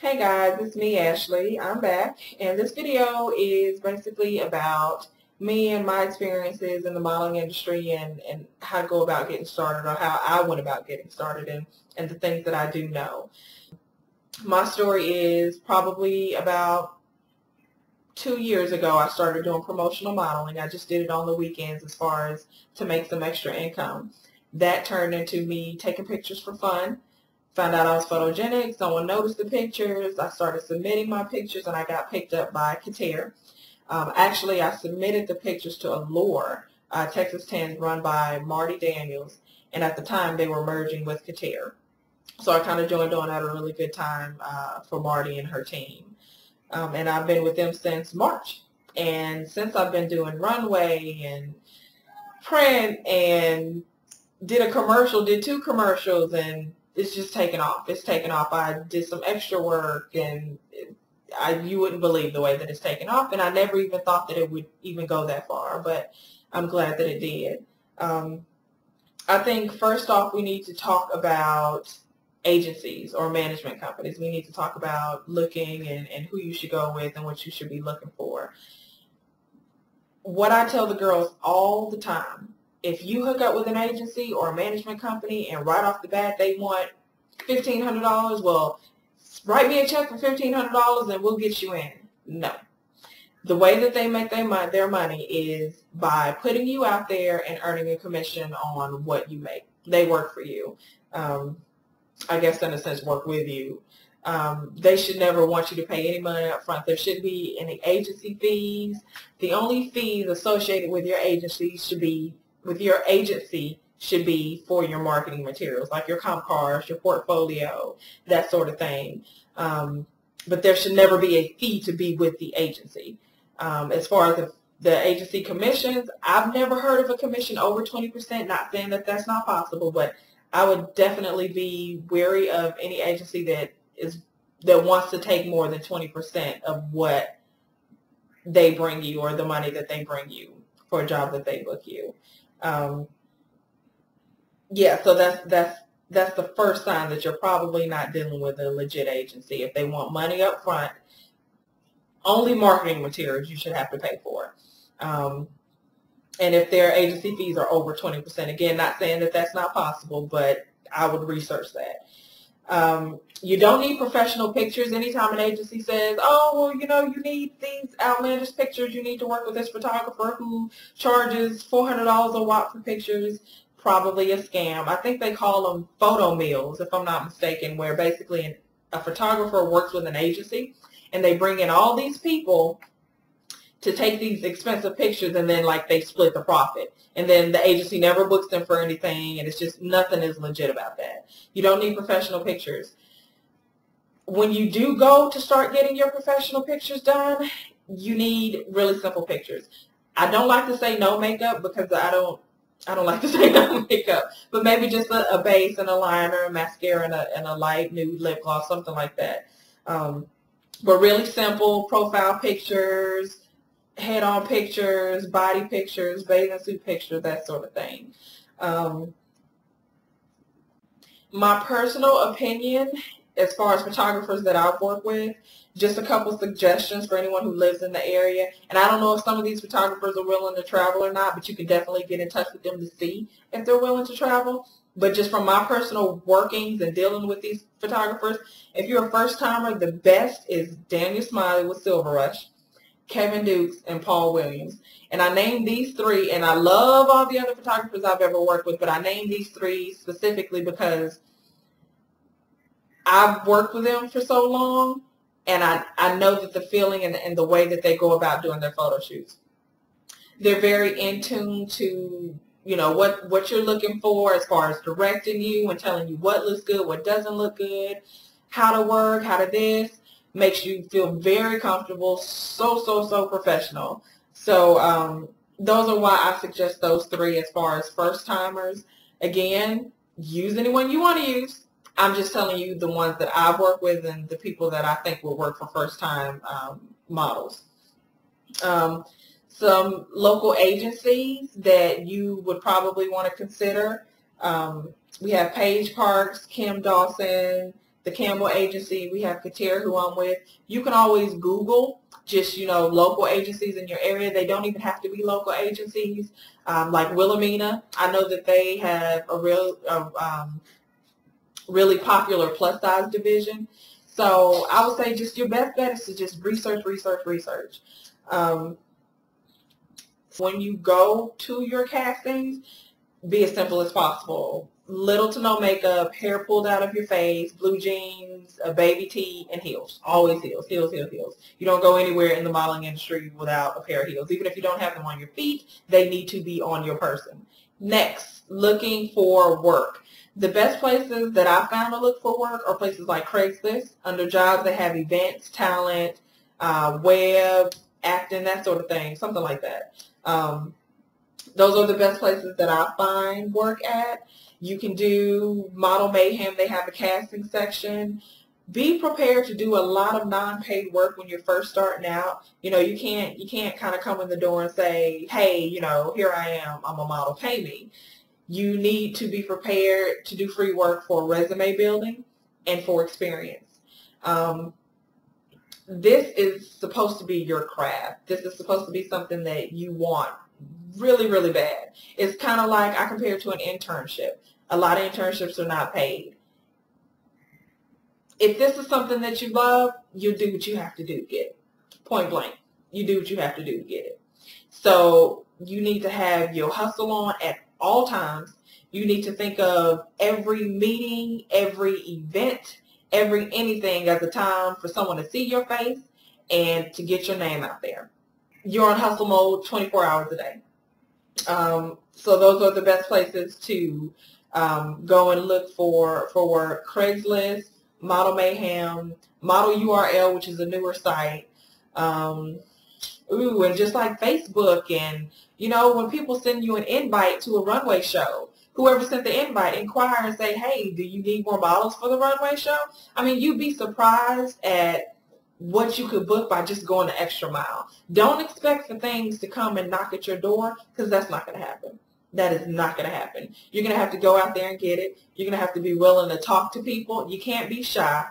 Hey guys, it's me, Ashley. I'm back, and this video is basically about me and my experiences in the modeling industry and how to go about getting started, or how I went about getting started, and the things that I do know. My story is probably about 2 years ago I started doing promotional modeling. I just did it on the weekends as far as to make some extra income. That turned into me taking pictures for fun. Found out I was photogenic. Someone noticed the pictures. I started submitting my pictures, and I got picked up by Kater. Actually, I submitted the pictures to Allure, Texas 10, run by Marty Daniels, and at the time they were merging with Kater. So I kind of joined on at a really good time for Marty and her team. And I've been with them since March. And since I've been doing runway and print and did two commercials, and it's just taken off. It's taken off. I did some extra work, and you wouldn't believe the way that it's taken off, and I never even thought that it would even go that far, but I'm glad that it did. I think first off, we need to talk about agencies or management companies. We need to talk about looking and who you should go with and what you should be looking for. What I tell the girls all the time, if you hook up with an agency or a management company and right off the bat they want $1,500, well, write me a check for $1,500 and we'll get you in. No. The way that they make their money is by putting you out there and earning a commission on what you make. They work for you. I guess in a sense work with you. They should never want you to pay any money up front. There shouldn't be any agency fees. The only fees associated with your agency should be for your marketing materials, like your comp cards, your portfolio, that sort of thing. But there should never be a fee to be with the agency. As far as the agency commissions, I've never heard of a commission over 20%, not saying that that's not possible, but I would definitely be wary of any agency that wants to take more than 20% of what they bring you, or the money that they bring you for a job that they book you. Yeah, so that's the first sign that you're probably not dealing with a legit agency. If they want money up front, only marketing materials you should have to pay for. And if their agency fees are over 20%, again, not saying that that's not possible, but I would research that. You don't need professional pictures. Anytime an agency says, oh, well, you need these outlandish pictures, you need to work with this photographer who charges $400 a watt for pictures, probably a scam. I think they call them photo mills, if I'm not mistaken, where basically a photographer works with an agency, and they bring in all these people to take these expensive pictures, and then they split the profit, and then the agency never books them for anything, and it's just nothing is legit about that. You don't need professional pictures. When you do go to start getting your professional pictures done, you need really simple pictures. I don't like to say no makeup, because I don't like to say no makeup, but maybe just a base and a liner, a mascara, and a light nude lip gloss, something like that. But really simple profile pictures, head-on pictures, body pictures, bathing suit pictures, that sort of thing. My personal opinion, as far as photographers that I've worked with, just a couple suggestions for anyone who lives in the area. And I don't know if some of these photographers are willing to travel or not, but you can definitely get in touch with them to see if they're willing to travel. But just from my personal workings and dealing with these photographers, if you're a first-timer, the best is Daniel Smiley with Silver Rush, Kevin Dukes, and Paul Williams. And I named these three, and I love all the other photographers I've ever worked with, but I named these three specifically because I've worked with them for so long, and I know that the feeling and the way that they go about doing their photo shoots. They're very in tune to, what you're looking for as far as directing you and telling you what looks good, what doesn't look good, how to work, how to this. Makes you feel very comfortable, so professional. So those are why I suggest those three as far as first-timers. Again, use anyone you want to use. I'm just telling you the ones that I've worked with and the people that I think will work for first-time models. Some local agencies that you would probably want to consider. We have Paige Parks, Kim Dawson, the Campbell Agency. We have Kater, who I'm with. You can always Google just, local agencies in your area. They don't even have to be local agencies. Like Wilhelmina, I know that they have a really popular plus size division. So I would say just your best bet is to just research. When you go to your castings, be as simple as possible. Little to no makeup, hair pulled out of your face, blue jeans, a baby tee, and heels. Always heels, heels, heels, heels. You don't go anywhere in the modeling industry without a pair of heels. Even if you don't have them on your feet, they need to be on your person. Next, looking for work. The best places that I found to look for work are places like Craigslist. Under jobs, they have events, talent, web, acting, that sort of thing, something like that. Those are the best places that I find work at. You can do Model Mayhem. They have a casting section. Be prepared to do a lot of non-paid work when you're first starting out. You can't kind of come in the door and say, hey, here I am, I'm a model, pay me. You need to be prepared to do free work for resume building and for experience. This is supposed to be your craft. This is supposed to be something that you want really, really bad. It's kind of like I compare it to an internship. A lot of internships are not paid. If this is something that you love, you do what you have to do to get it. Point blank. You do what you have to do to get it. So you need to have your hustle on at all times. You need to think of every meeting, every event, every anything as a time for someone to see your face and to get your name out there. You're on hustle mode 24 hours a day. So those are the best places to go and look for work. Craigslist, Model Mayhem, Model URL, which is a newer site. And just like Facebook, and when people send you an invite to a runway show, whoever sent the invite, inquire and say, hey, do you need more models for the runway show? I mean, you'd be surprised at what you could book by just going the extra mile. Don't expect for things to come and knock at your door, because that's not going to happen. That is not going to happen. You're going to have to go out there and get it. You're going to have to be willing to talk to people. You can't be shy,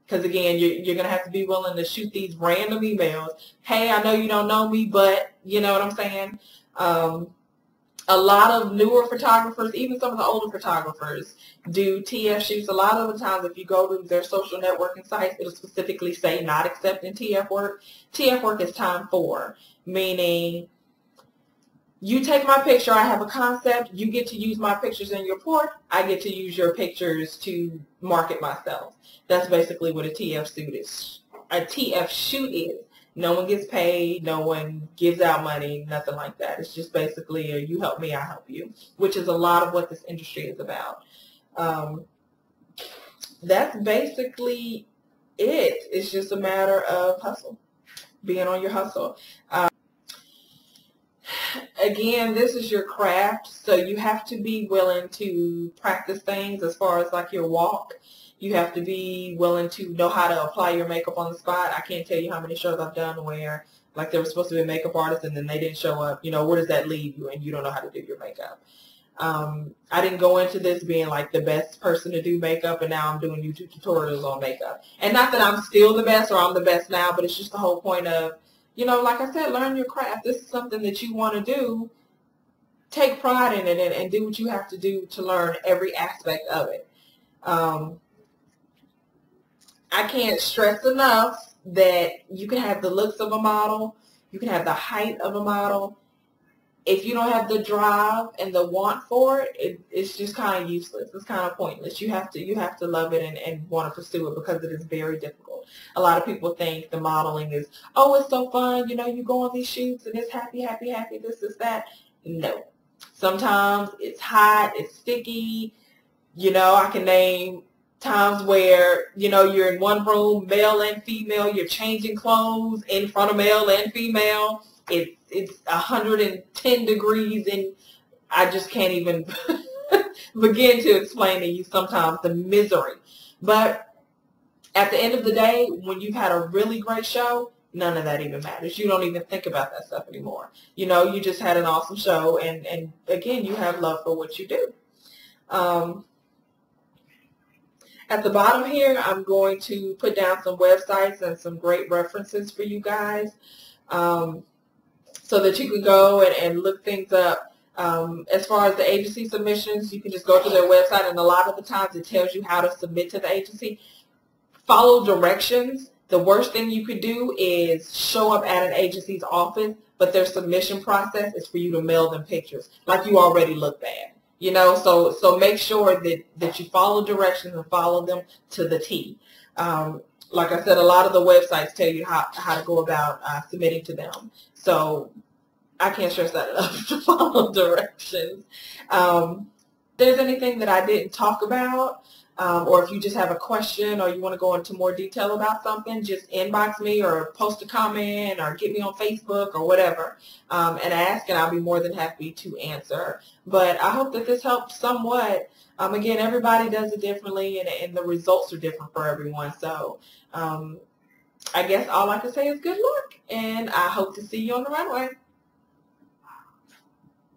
because, again, you're going to have to be willing to shoot these random emails. Hey, I know you don't know me, but you know what I'm saying? A lot of newer photographers, even some of the older photographers, do TF shoots. A lot of the times, if you go to their social networking sites, it'll specifically say not accepting TF work. TF work is time for, meaning you take my picture, I have a concept, you get to use my pictures in your port, I get to use your pictures to market myself. That's basically what a TF shoot is. A TF shoot is. No one gets paid, no one gives out money, nothing like that. It's just basically a you help me, I help you, which is a lot of what this industry is about. That's basically it. It's just a matter of hustle, being on your hustle. Again, this is your craft, so you have to be willing to practice things as far as like your walk. You have to be willing to know how to apply your makeup on the spot. I can't tell you how many shows I've done where like there was supposed to be a makeup artist and then they didn't show up. Where does that leave you and you don't know how to do your makeup? I didn't go into this being like the best person to do makeup, and now I'm doing YouTube tutorials on makeup. And not that I'm still the best or I'm the best now, but it's just the whole point of, like I said, learn your craft. This is something that you want to do. Take pride in it and do what you have to do to learn every aspect of it. I can't stress enough that you can have the looks of a model, you can have the height of a model. If you don't have the drive and the want for it, it's just kind of useless. It's kind of pointless. You have to love it and want to pursue it, because it is very difficult. A lot of people think the modeling is, oh, it's so fun. You go on these shoots and it's happy, happy, happy, this, that. No. Sometimes it's hot, it's sticky. I can name times where, you're in one room, male and female, you're changing clothes in front of male and female. It's 110 degrees, and I just can't even begin to explain to you sometimes the misery. But at the end of the day, when you've had a really great show, none of that even matters. You don't even think about that stuff anymore. You just had an awesome show, and again, you have love for what you do. At the bottom here, I'm going to put down some websites and some great references for you guys, so that you can go and look things up. As far as the agency submissions, you can just go to their website, and a lot of the times it tells you how to submit to the agency. Follow directions. The worst thing you could do is show up at an agency's office, but their submission process is for you to mail them pictures. Like you already look bad. You know, so make sure that you follow directions and follow them to the T. Like I said, a lot of the websites tell you how to go about submitting to them. So I can't stress that enough, to follow directions. If there's anything that I didn't talk about, or if you just have a question or you want to go into more detail about something, just inbox me or post a comment or get me on Facebook or whatever, and ask, and I'll be more than happy to answer. But I hope that this helps somewhat. Again, everybody does it differently, and the results are different for everyone. So I guess all I can say is good luck, and I hope to see you on the runway.